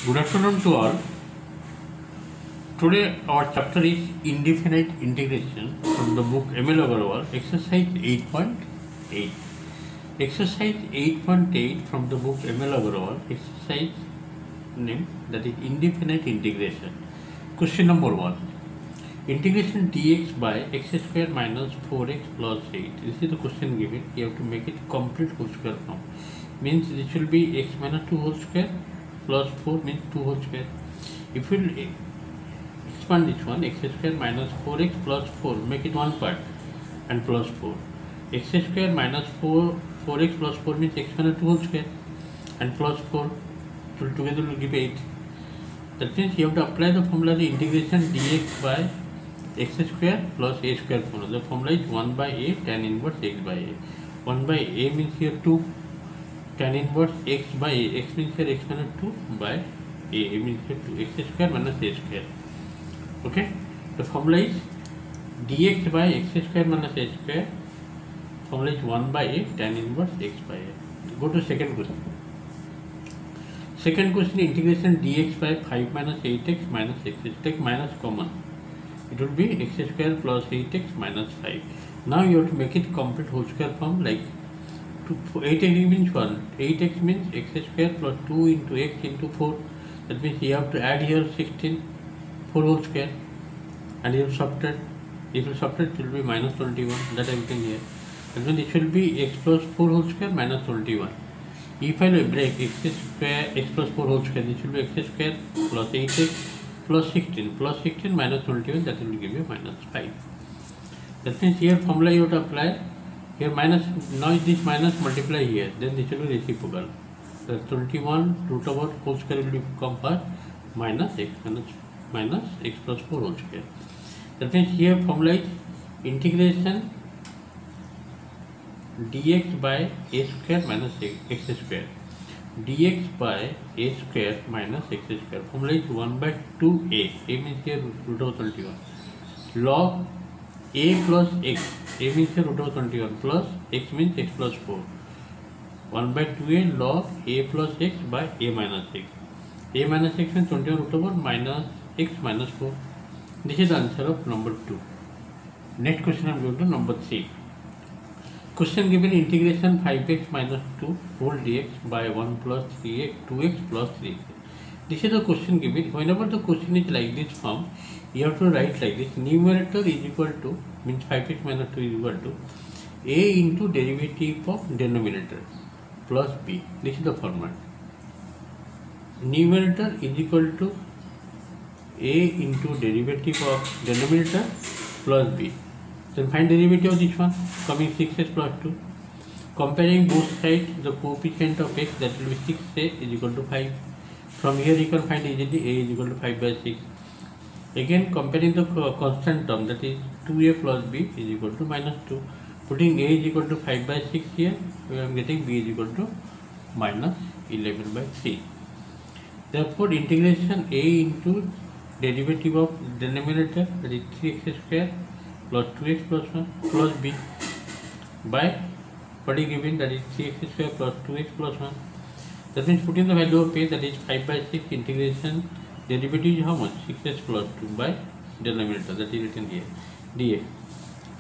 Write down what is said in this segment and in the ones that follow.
Good afternoon to all. Today our chapter is indefinite integration from the book ML Agarwal, exercise 8.8. Exercise 8.8 from the book ML Agarwal, exercise name that is indefinite integration. Question number 1. Integration dx by x square minus 4x plus 8. This is the question given. You have to make it complete whole square form. Means this will be x minus 2 whole square plus 4 means 2 whole square. If we will expand this one, x square minus 4x plus 4, make it one part and plus 4. X square minus 4x plus 4 means x minus 2 whole square and plus 4. So together will give 8. That means you have to apply the formula the integration dx by x square plus a square formula. The formula is 1 by a tan inverse x by a. 1 by a means here 2. Tan inverse x by a, x means here x minus 2 by a means here 2, x square minus a square. Okay, the formula is dx by x square minus a square. Formula is 1 by a tan inverse x by a. Go to second question. Second question, integration dx by 5 minus 8x minus x. Take minus common. It will be x square plus 8x minus 5. Now you have to make it complete whole square form like 8x means 1. 8x means x square plus 2 into x into 4. That means you have to add here 16, 4 whole square. And you have subtract. If you subtract, it will be minus 21. That everything here. That means it will be x plus 4 whole square minus 21. If I break x square, x plus 4 whole square, this will be x square plus 8x plus 16. Plus 16 minus 21, that will give you minus 5. That means here formula you have to apply. Here minus, now this minus multiply here, then this will be reciprocal. The 21 root over whole square will become first minus x plus 4 whole square. That means here formula is integration dx by a square minus x square. Dx by a square minus x square. Formula is 1 by 2a. A means here root over 21. Log a plus x. A means here root over 21 plus x means x plus 4. 1 by 2a log a plus x by a minus x. A minus x means 21 root over minus x minus 4. This is the answer of number 2. Next question I am going to number 3. Question given integration 5x minus 2 whole dx by 1 plus 3x 2x plus 3x. This is the question given. Whenever the question is like this form, you have to write like this. Numerator is equal to, means 5x minus 2 is equal to a into derivative of denominator plus b. This is the format. Numerator is equal to a into derivative of denominator plus b. Then find derivative of this one, coming 6x plus 2. Comparing both sides, the coefficient of x, that will be 6a is equal to 5. From here you can find easily a is equal to 5 by 6. Again comparing the constant term, that is 2a plus b is equal to minus 2. Putting a is equal to 5 by 6 here, we are getting b is equal to minus 11 by 3. Therefore integration a into derivative of denominator, that is 3x square plus 2x plus 1 plus b by what is given, that is 3x square plus 2x plus 1. That means putting the value of a, that is 5 by 6, integration derivative is how much? 6x plus 2 by denominator, that is written here, dx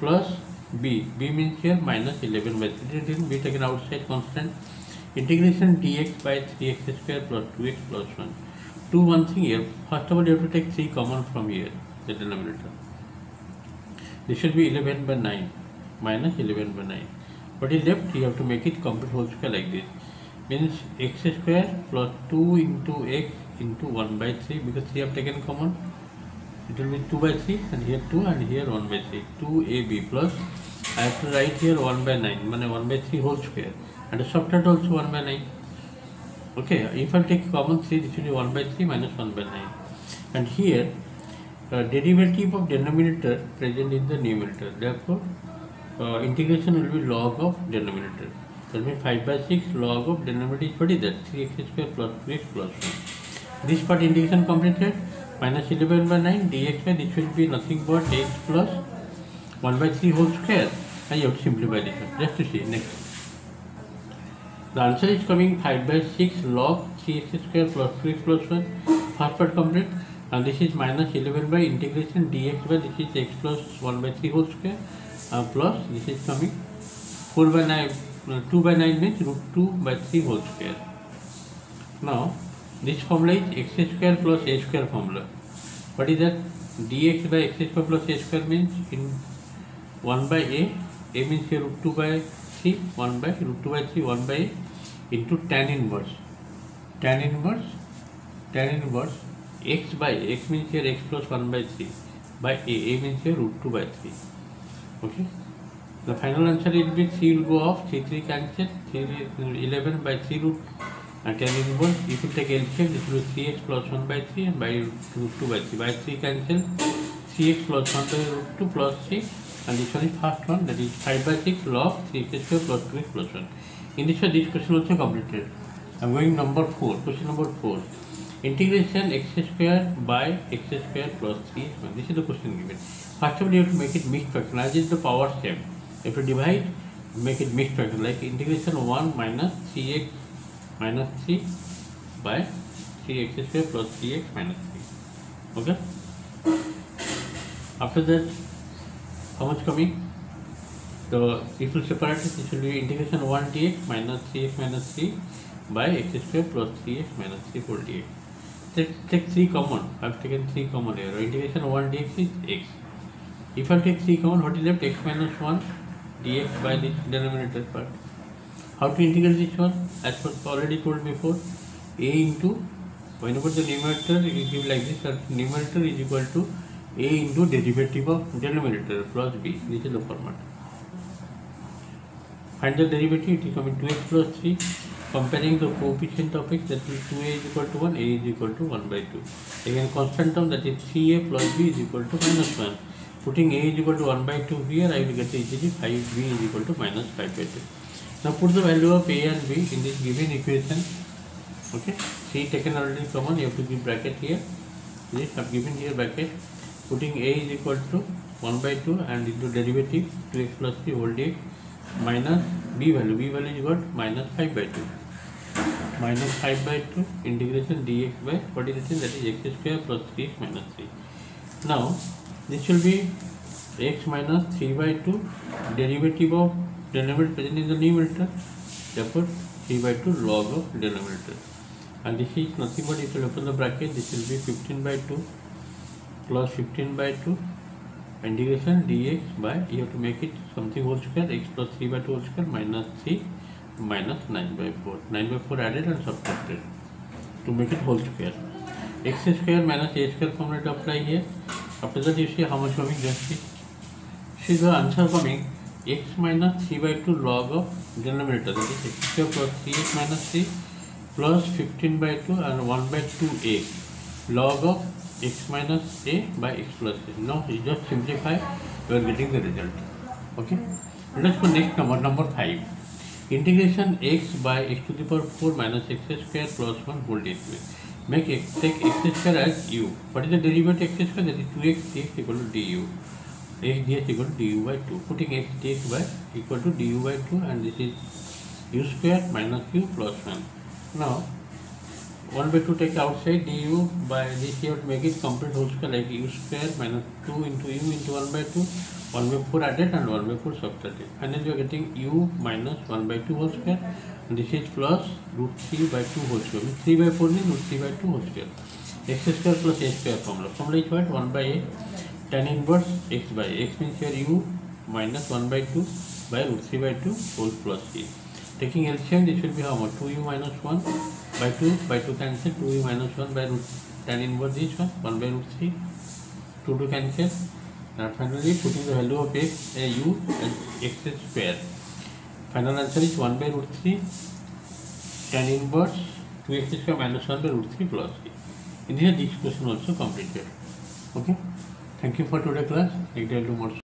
plus b means here minus 11 by 3, written b taken outside constant. Integration dx by 3x square plus 2x plus 1. Do one thing here. First of all, you have to take 3 common from here, the denominator. This should be 11 by 9 minus 11 by 9. What is left? You have to make it complete whole square like this. Means x square plus 2 into x into 1 by 3, because 3 have taken common. It will be 2 by 3 and here 2 and here 1 by 3. 2ab plus, I have to write here 1 by 9, means 1 by 3 whole square. And subtract also 1 by 9. Okay, if I take common 3, this will be 1 by 3 minus 1 by 9. And here, derivative of denominator present in the numerator. Therefore, integration will be log of denominator. That means 5 by 6 log of denominator is what is that? 3x square plus 2x plus 1. This part integration completed. Minus 11 by 9 dx by this will be nothing but x plus 1 by 3 whole square. And you have to simplify this one. Just to see next. The answer is coming 5/6 log 3x square plus 2x plus 1. First part complete. And this is minus 11 by integration dx by this is x plus 1/3 whole square plus this is coming 4/9, 2/9 means root 2/3 whole square. Now this formula is x square plus a square formula. What is that? Dx by x square plus a square means in 1 by a means here root 2/3, 1 by root 2/3, 1 by a into tan inverse x by x means here x plus 1/3 by a means here root 2/3. Okay. The final answer will be 3 will go off, 3 cancel, 11 by 3 root and tan inverse. If you take LCM, this will be 3x plus 1/3 and by root 2/3. By 3 cancel, 3x plus 1 by root 2 plus 3, and this one is first one, that is 5/6 log 3x square plus 2x plus 1. In this way, this question also completed. I am going number 4. Question number 4. Integration x square by x square plus 3. This is the question given. First of all, you have to make it mixed fraction. As is the power same. You have to divide, make it mixed fraction, like integration 1 minus 3x minus 3 by 3x square plus 3x minus 3. Okay. After that, how much coming? So if you separate it, this will be integration 1 dx minus 3x minus 3 by x square plus 3x minus 3 whole dx. Take 3 common. I have taken 3 common here. Integration 1 dx is x. If I take 3 common, what is left? X minus 1 dx by this denominator part. How to integrate this one? As already told before, a into, whenever the numerator is given like this, numerator is equal to a into derivative of denominator plus b. This is the format. Find the derivative, it is coming 2x plus 3. Comparing the coefficient of x, that is 2a is equal to 1, a is equal to 1/2. Again, constant term, that is 3a plus b is equal to minus 1. Putting a is equal to 1/2 here, I will get easily 5b is equal to minus 5/2. Now put the value of a and b in this given equation. Okay, 3 taken already common, you have to give bracket here. This I have given here bracket. Putting a is equal to 1/2 and into derivative 2x plus 3 whole dx minus b value is what? Minus 5/2. Minus 5/2 integration dx by what is it? That is x square plus 3x minus 3. Now this will be x minus 3/2 derivative of denominator present in the numerator. Therefore 3/2 log of denominator. And this is nothing but, if you open the bracket, this will be 15/2 plus 15/2 integration dx by, you have to make it something whole square, x plus 3/2 whole square minus 3 minus 9/4. 9/4 added and subtracted to make it whole square. X square minus a square formula to apply here. After that, you see how much coming, just see. See the answer coming x minus 3/2 log of denominator, that is x square plus 3x minus 3 plus 15/2 and 1/2a log of x minus a by x plus a. Now you just simplify, you are getting the result. Okay. Let us go next number, number 5. Integration x by x to the power 4 minus x square plus 1 whole dx. Make x, take x square as u. What is the derivative of x square? That is 2x dx equal to du. X dx equal to du by 2. Putting x dx by equal to du by 2, and this is u square minus u plus 1. Now 1/2 take outside, du by this, you have to make it complete whole square, like u square minus 2 into u into 1/2, 1/4 added and 1/4 subtracted. Finally you are getting u minus 1/2 whole square, and this is plus root 3/2 whole square. 3/4 means root 3/2 whole square. X square plus a square formula. Formula is what? 1/a tan inverse x by x means here u minus 1/2 by root 3/2 whole plus c. Taking LCM, this will be how much? 2u minus 1 by 2 cancel, 2u minus 1 by root tan inverse this one, 1 by root 3, 2 cancel, and finally putting the value of x, u and x square. Final answer is 1 by root 3 tan inverse 2x square minus 1 by root 3 plus c. In here this question also completed. Okay. Thank you for today class. I will do more.